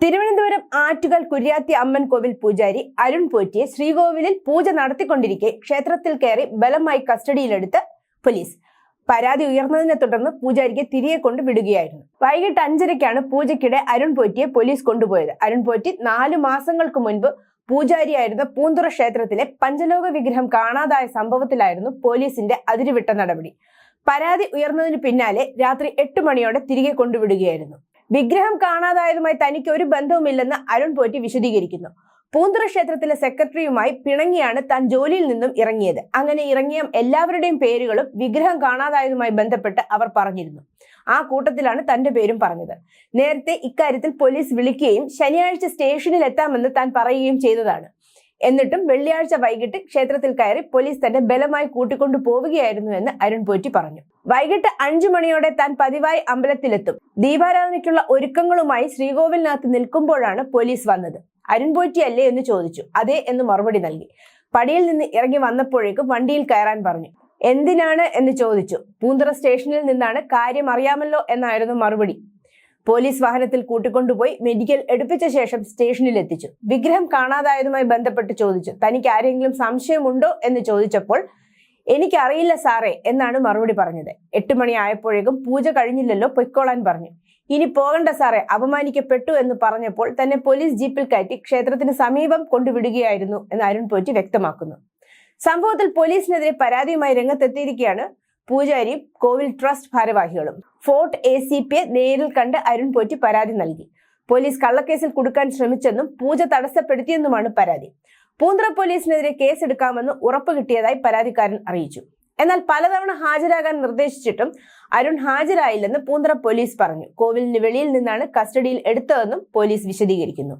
തിരുവനന്തപുരം ആറ്റുകാൽ കുര്യാത്തി അമ്മൻ കോവിൽ പൂജാരി അരുൺ പോറ്റിയെ ശ്രീകോവിലിൽ പൂജ നടത്തിക്കൊണ്ടിരിക്കെ ക്ഷേത്രത്തിൽ കയറി ബലമായി കസ്റ്റഡിയിലെടുത്ത് പോലീസ്. പരാതി ഉയർന്നതിനെ തുടർന്ന് പൂജാരിക്ക് തിരികെ കൊണ്ട് വിടുകയായിരുന്നു. വൈകിട്ട് 5:30-ക്കാണ് പൂജയ്ക്കിടെ അരുൺ പോറ്റിയെ പോലീസ് കൊണ്ടുപോയത്. അരുൺ പോറ്റി 4 മാസങ്ങൾക്ക് മുൻപ് പൂജാരിയായിരുന്ന പൂന്തുറ ക്ഷേത്രത്തിലെ പഞ്ചലോക വിഗ്രഹം കാണാതായ സംഭവത്തിലായിരുന്നു പോലീസിന്റെ അതിരുവിട്ട നടപടി. പരാതി ഉയർന്നതിന് പിന്നാലെ രാത്രി 8 മണിയോടെ തിരികെ കൊണ്ടുവിടുകയായിരുന്നു. വിഗ്രഹം കാണാതായതുമായി തനിക്ക് ഒരു ബന്ധവുമില്ലെന്ന് അരുൺ പോറ്റി വിശദീകരിക്കുന്നു. പൂന്തുറ ക്ഷേത്രത്തിലെ സെക്രട്ടറിയുമായി പിണങ്ങിയാണ് താൻ ജോലിയിൽ നിന്നും ഇറങ്ങിയത്. അങ്ങനെ ഇറങ്ങിയ എല്ലാവരുടെയും പേരുകളും വിഗ്രഹം കാണാതായതുമായി ബന്ധപ്പെട്ട് അവർ പറഞ്ഞിരുന്നു. ആ കൂട്ടത്തിലാണ് തന്റെ പേരും പറഞ്ഞത്. നേരത്തെ ഇക്കാര്യത്തിൽ പോലീസ് വിളിക്കുകയും ശനിയാഴ്ച സ്റ്റേഷനിൽ എത്താമെന്ന് താൻ പറയുകയും ചെയ്തതാണ്. എന്നിട്ടും വെള്ളിയാഴ്ച വൈകിട്ട് ക്ഷേത്രത്തിൽ കയറി പോലീസ് തന്നെ ബലമായി കൂട്ടിക്കൊണ്ടു പോവുകയായിരുന്നു എന്ന് അരുൺ പോറ്റി പറഞ്ഞു. വൈകിട്ട് 5 മണിയോടെ താൻ പതിവായി അമ്പലത്തിലെത്തും. ദീപാരാധനയ്ക്കുള്ള ഒരുക്കങ്ങളുമായി ശ്രീകോവിലിനകത്ത് നിൽക്കുമ്പോഴാണ് പോലീസ് വന്നത്. അരുൺ പോറ്റി അല്ലേ എന്ന് ചോദിച്ചു. അതെ എന്ന് മറുപടി നൽകി. പടിയിൽ നിന്ന് ഇറങ്ങി വന്നപ്പോഴേക്കും വണ്ടിയിൽ കയറാൻ പറഞ്ഞു. എന്തിനാണ് എന്ന് ചോദിച്ചു. പൂന്തുറ സ്റ്റേഷനിൽ നിന്നാണ്, കാര്യം അറിയാമല്ലോ എന്നായിരുന്നു മറുപടി. പോലീസ് വാഹനത്തിൽ കൂട്ടിക്കൊണ്ടുപോയി മെഡിക്കൽ എടുപ്പിച്ച ശേഷം സ്റ്റേഷനിൽ എത്തിച്ചു. വിഗ്രഹം കാണാതായതുമായി ബന്ധപ്പെട്ട് ചോദിച്ചു. തനിക്ക് ആരെങ്കിലും സംശയമുണ്ടോ എന്ന് ചോദിച്ചപ്പോൾ എനിക്കറിയില്ല സാറേ എന്നാണ് മറുപടി പറഞ്ഞത്. 8 മണി ആയപ്പോഴേക്കും പൂജ കഴിഞ്ഞില്ലല്ലോ, പൊയ്ക്കോളാൻ പറഞ്ഞു. ഇനി പോകണ്ട സാറേ, അപമാനിക്കപ്പെട്ടു എന്ന് പറഞ്ഞപ്പോൾ തന്നെ പോലീസ് ജീപ്പിൽ കയറ്റി ക്ഷേത്രത്തിന് സമീപം കൊണ്ടുവിടുകയായിരുന്നു എന്ന് അരുൺ പോറ്റി വ്യക്തമാക്കുന്നു. സംഭവത്തിൽ പോലീസിനെതിരെ പരാതിയുമായി രംഗത്തെത്തിയിരിക്കുകയാണ് പൂജാരിയും കോവിൽ ട്രസ്റ്റ് ഭാരവാഹികളും. ഫോർട്ട് ACPയെ നേരിൽ കണ്ട് അരുൺ പോറ്റി പരാതി നൽകി. പോലീസ് കള്ളക്കേസിൽ കുടുക്കാൻ ശ്രമിച്ചെന്നും പൂജ തടസ്സപ്പെടുത്തിയെന്നുമാണ് പരാതി. പൂന്തുറ പോലീസിനെതിരെ കേസെടുക്കാമെന്ന് ഉറപ്പ് കിട്ടിയതായി പരാതിക്കാരൻ അറിയിച്ചു. എന്നാൽ പലതവണ ഹാജരാകാൻ നിർദ്ദേശിച്ചിട്ടും അരുൺ ഹാജരായില്ലെന്ന് പൂന്തുറ പോലീസ് പറഞ്ഞു. കോവിലിന് വെളിയിൽ നിന്നാണ് കസ്റ്റഡിയിൽ എടുത്തതെന്നും പോലീസ് വിശദീകരിക്കുന്നു.